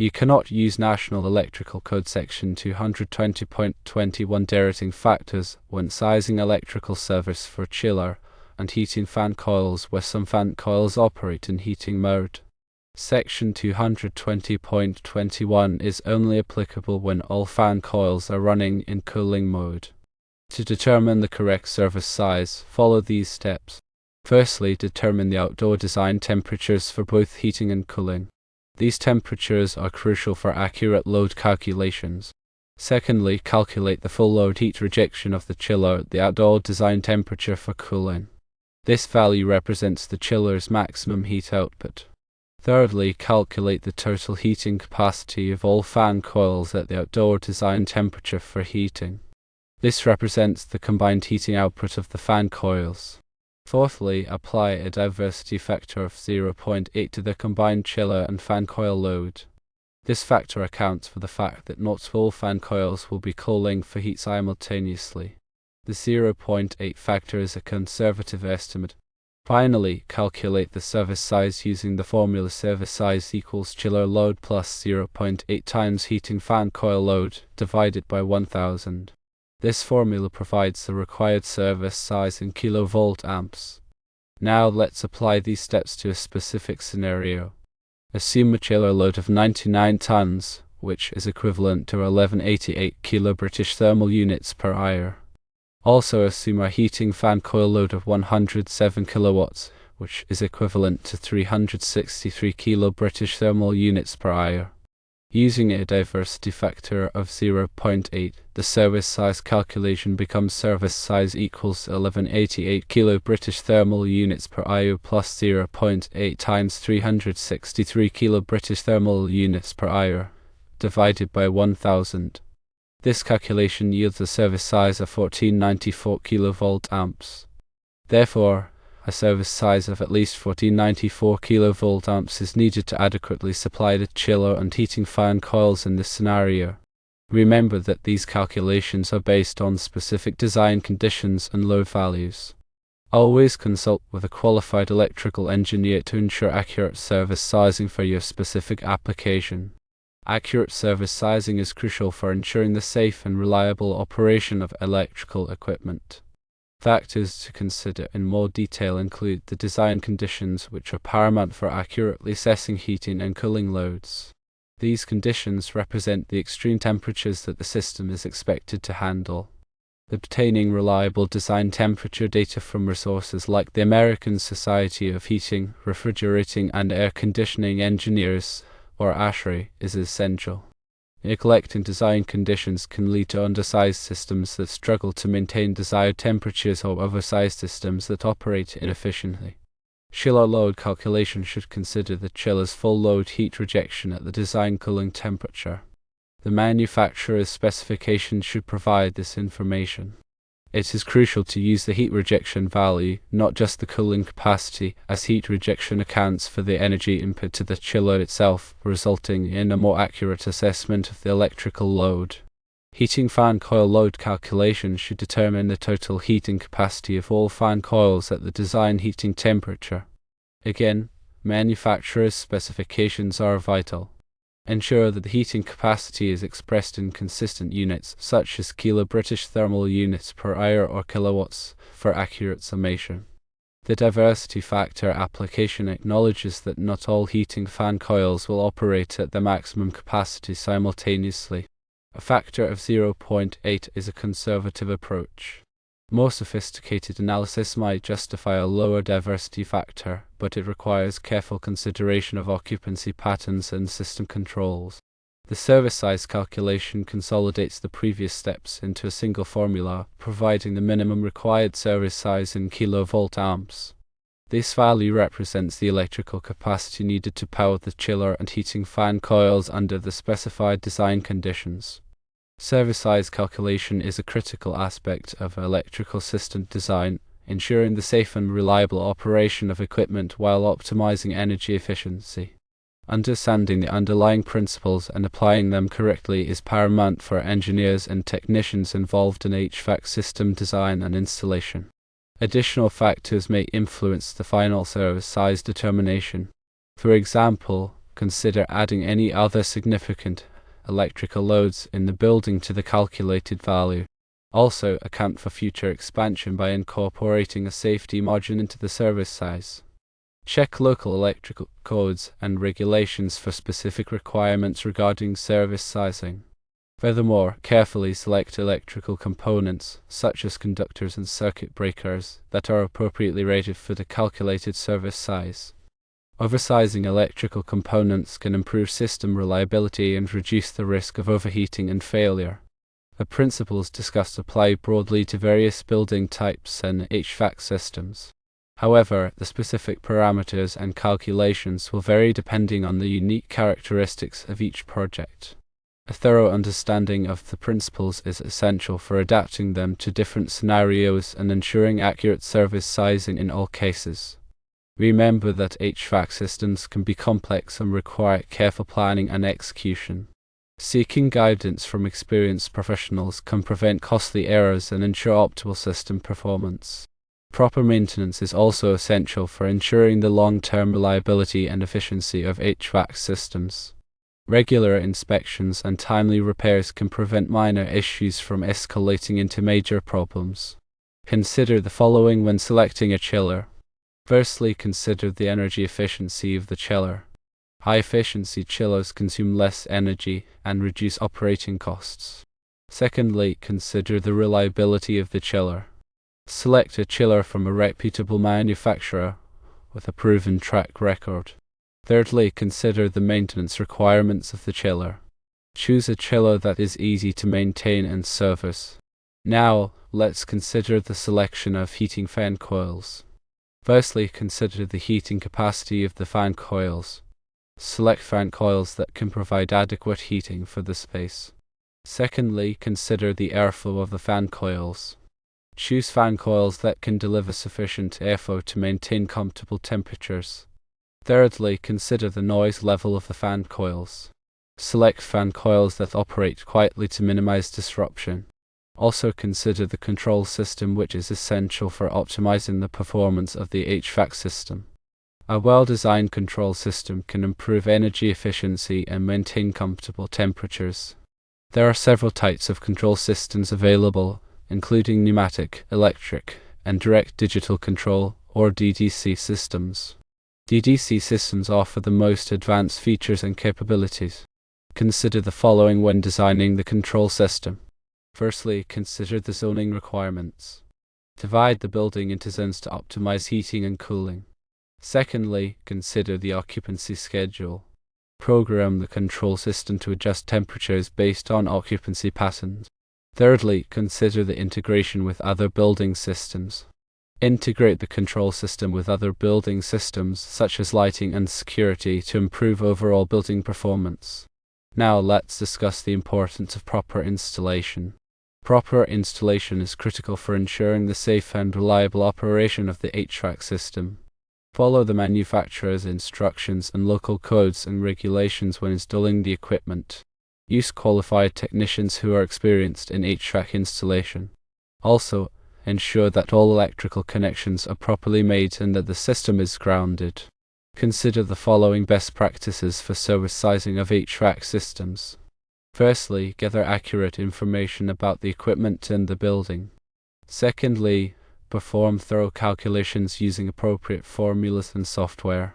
You cannot use National Electrical Code Section 220.21 derating factors when sizing electrical service for chiller and heating fan coils where some fan coils operate in heating mode. Section 220.21 is only applicable when all fan coils are running in cooling mode. To determine the correct service size, follow these steps. Firstly, determine the outdoor design temperatures for both heating and cooling. These temperatures are crucial for accurate load calculations. Secondly, calculate the full load heat rejection of the chiller at the outdoor design temperature for cooling. This value represents the chiller's maximum heat output. Thirdly, calculate the total heating capacity of all fan coils at the outdoor design temperature for heating. This represents the combined heating output of the fan coils. Fourthly, apply a diversity factor of 0.8 to the combined chiller and fan coil load. This factor accounts for the fact that not all fan coils will be cooling for heat simultaneously. The 0.8 factor is a conservative estimate. Finally, calculate the service size using the formula service size equals chiller load plus 0.8 times heating fan coil load divided by 1000. This formula provides the required service size in kilovolt amps. Now let's apply these steps to a specific scenario. Assume a chiller load of 99 tons, which is equivalent to 1188 kilo British thermal units per hour. Also assume a heating fan coil load of 107 kilowatts, which is equivalent to 363 kilo British thermal units per hour. Using a diversity factor of 0.8, the service size calculation becomes service size equals 1188 kilo British thermal units per hour plus 0.8 times 363 kilo British thermal units per hour, divided by 1000. This calculation yields a service size of 1494 kilovolt amps. Therefore, a service size of at least 1494 kilovolt amps is needed to adequately supply the chiller and heating fan coils in this scenario. Remember that these calculations are based on specific design conditions and load values. Always consult with a qualified electrical engineer to ensure accurate service sizing for your specific application. Accurate service sizing is crucial for ensuring the safe and reliable operation of electrical equipment. Factors to consider in more detail include the design conditions, which are paramount for accurately assessing heating and cooling loads. These conditions represent the extreme temperatures that the system is expected to handle. Obtaining reliable design temperature data from resources like the American Society of Heating, Refrigerating and Air Conditioning Engineers, or ASHRAE, is essential. Neglecting design conditions can lead to undersized systems that struggle to maintain desired temperatures or oversized systems that operate inefficiently. Chiller load calculation should consider the chiller's full load heat rejection at the design cooling temperature. The manufacturer's specifications should provide this information. It is crucial to use the heat rejection value, not just the cooling capacity, as heat rejection accounts for the energy input to the chiller itself, resulting in a more accurate assessment of the electrical load. Heating fan coil load calculation should determine the total heating capacity of all fan coils at the design heating temperature. Again, manufacturer's specifications are vital. Ensure that the heating capacity is expressed in consistent units, such as kilo British thermal units per hour or kilowatts, for accurate summation. The diversity factor application acknowledges that not all heating fan coils will operate at their maximum capacity simultaneously. A factor of 0.8 is a conservative approach. More sophisticated analysis might justify a lower diversity factor, but it requires careful consideration of occupancy patterns and system controls. The service size calculation consolidates the previous steps into a single formula, providing the minimum required service size in kilovolt amps. This value represents the electrical capacity needed to power the chiller and heating fan coils under the specified design conditions. Service size calculation is a critical aspect of electrical system design, ensuring the safe and reliable operation of equipment while optimizing energy efficiency. Understanding the underlying principles and applying them correctly is paramount for engineers and technicians involved in HVAC system design and installation. Additional factors may influence the final service size determination. For example, consider adding any other significant electrical loads in the building to the calculated value. Also, account for future expansion by incorporating a safety margin into the service size. Check local electrical codes and regulations for specific requirements regarding service sizing. Furthermore, carefully select electrical components, such as conductors and circuit breakers, that are appropriately rated for the calculated service size. Oversizing electrical components can improve system reliability and reduce the risk of overheating and failure. The principles discussed apply broadly to various building types and HVAC systems. However, the specific parameters and calculations will vary depending on the unique characteristics of each project. A thorough understanding of the principles is essential for adapting them to different scenarios and ensuring accurate service sizing in all cases. Remember that HVAC systems can be complex and require careful planning and execution. Seeking guidance from experienced professionals can prevent costly errors and ensure optimal system performance. Proper maintenance is also essential for ensuring the long-term reliability and efficiency of HVAC systems. Regular inspections and timely repairs can prevent minor issues from escalating into major problems. Consider the following when selecting a chiller. Firstly, consider the energy efficiency of the chiller. High-efficiency chillers consume less energy and reduce operating costs. Secondly, consider the reliability of the chiller. Select a chiller from a reputable manufacturer with a proven track record. Thirdly, consider the maintenance requirements of the chiller. Choose a chiller that is easy to maintain and service. Now, let's consider the selection of heating fan coils. Firstly, consider the heating capacity of the fan coils. Select fan coils that can provide adequate heating for the space. Secondly, consider the airflow of the fan coils. Choose fan coils that can deliver sufficient airflow to maintain comfortable temperatures. Thirdly, consider the noise level of the fan coils. Select fan coils that operate quietly to minimize disruption. Also consider the control system, which is essential for optimizing the performance of the HVAC system. A well-designed control system can improve energy efficiency and maintain comfortable temperatures. There are several types of control systems available, including pneumatic, electric, and direct digital control, or DDC systems. DDC systems offer the most advanced features and capabilities. Consider the following when designing the control system. Firstly, consider the zoning requirements. Divide the building into zones to optimize heating and cooling. Secondly, consider the occupancy schedule. Program the control system to adjust temperatures based on occupancy patterns. Thirdly, consider the integration with other building systems. Integrate the control system with other building systems such as lighting and security to improve overall building performance. Now let's discuss the importance of proper installation. Proper installation is critical for ensuring the safe and reliable operation of the HVAC system. Follow the manufacturer's instructions and local codes and regulations when installing the equipment. Use qualified technicians who are experienced in HVAC installation. Also, ensure that all electrical connections are properly made and that the system is grounded. Consider the following best practices for service sizing of HVAC systems. Firstly, gather accurate information about the equipment and the building. Secondly, perform thorough calculations using appropriate formulas and software.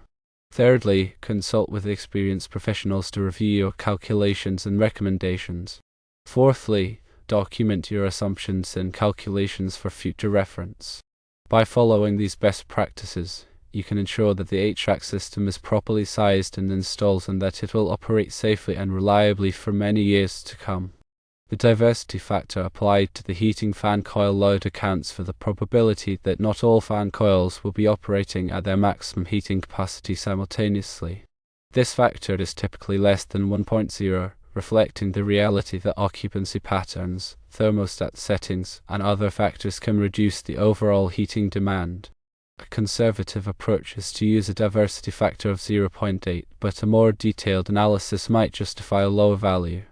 Thirdly, consult with experienced professionals to review your calculations and recommendations. Fourthly, document your assumptions and calculations for future reference. By following these best practices, you can ensure that the HVAC system is properly sized and installed and that it will operate safely and reliably for many years to come. The diversity factor applied to the heating fan coil load accounts for the probability that not all fan coils will be operating at their maximum heating capacity simultaneously. This factor is typically less than 1.0, reflecting the reality that occupancy patterns, thermostat settings, and other factors can reduce the overall heating demand. A conservative approach is to use a diversity factor of 0.8, but a more detailed analysis might justify a lower value.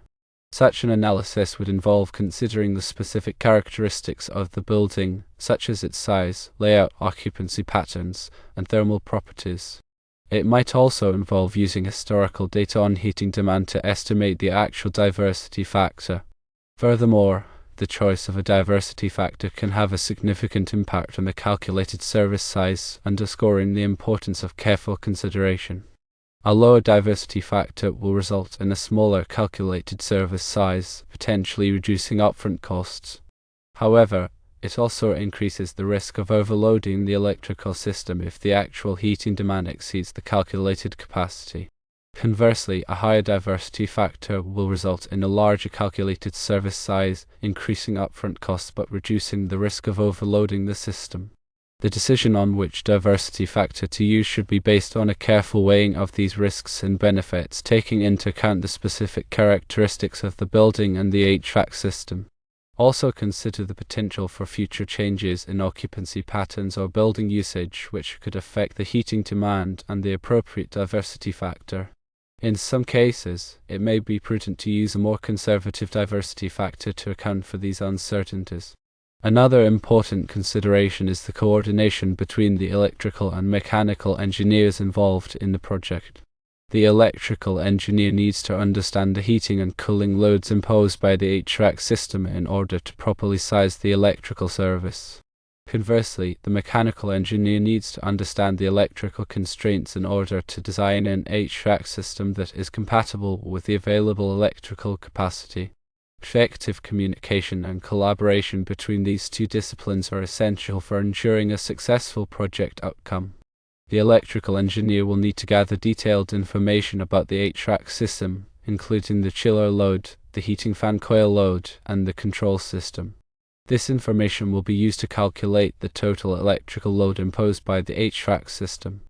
Such an analysis would involve considering the specific characteristics of the building, such as its size, layout, occupancy patterns, and thermal properties. It might also involve using historical data on heating demand to estimate the actual diversity factor. Furthermore, the choice of a diversity factor can have a significant impact on the calculated service size, underscoring the importance of careful consideration. A lower diversity factor will result in a smaller calculated service size, potentially reducing upfront costs. However, it also increases the risk of overloading the electrical system if the actual heating demand exceeds the calculated capacity. Conversely, a higher diversity factor will result in a larger calculated service size, increasing upfront costs but reducing the risk of overloading the system. The decision on which diversity factor to use should be based on a careful weighing of these risks and benefits, taking into account the specific characteristics of the building and the HVAC system. Also consider the potential for future changes in occupancy patterns or building usage, which could affect the heating demand and the appropriate diversity factor. In some cases, it may be prudent to use a more conservative diversity factor to account for these uncertainties. Another important consideration is the coordination between the electrical and mechanical engineers involved in the project. The electrical engineer needs to understand the heating and cooling loads imposed by the HVAC system in order to properly size the electrical service. Conversely, the mechanical engineer needs to understand the electrical constraints in order to design an HVAC system that is compatible with the available electrical capacity. Effective communication and collaboration between these two disciplines are essential for ensuring a successful project outcome. The electrical engineer will need to gather detailed information about the HVAC system, including the chiller load, the heating fan coil load, and the control system. This information will be used to calculate the total electrical load imposed by the HVAC system.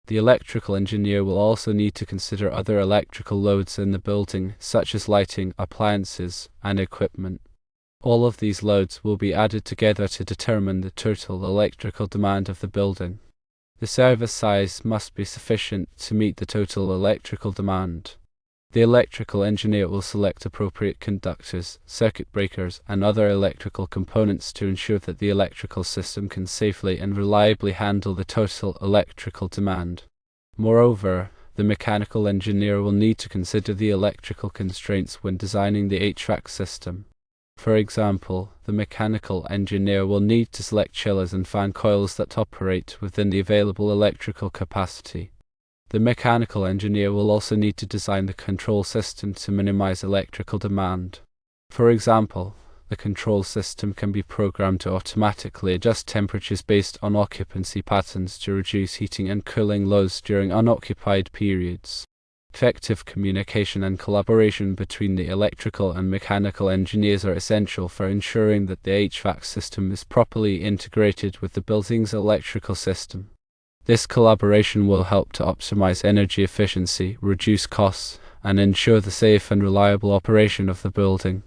The electrical engineer will also need to consider other electrical loads in the building, such as lighting, appliances, and equipment. All of these loads will be added together to determine the total electrical demand of the building. The service size must be sufficient to meet the total electrical demand. The electrical engineer will select appropriate conductors, circuit breakers, and other electrical components to ensure that the electrical system can safely and reliably handle the total electrical demand. Moreover, the mechanical engineer will need to consider the electrical constraints when designing the HVAC system. For example, the mechanical engineer will need to select chillers and fan coils that operate within the available electrical capacity. The mechanical engineer will also need to design the control system to minimize electrical demand. For example, the control system can be programmed to automatically adjust temperatures based on occupancy patterns to reduce heating and cooling loads during unoccupied periods. Effective communication and collaboration between the electrical and mechanical engineers are essential for ensuring that the HVAC system is properly integrated with the building's electrical system. This collaboration will help to optimize energy efficiency, reduce costs, and ensure the safe and reliable operation of the building.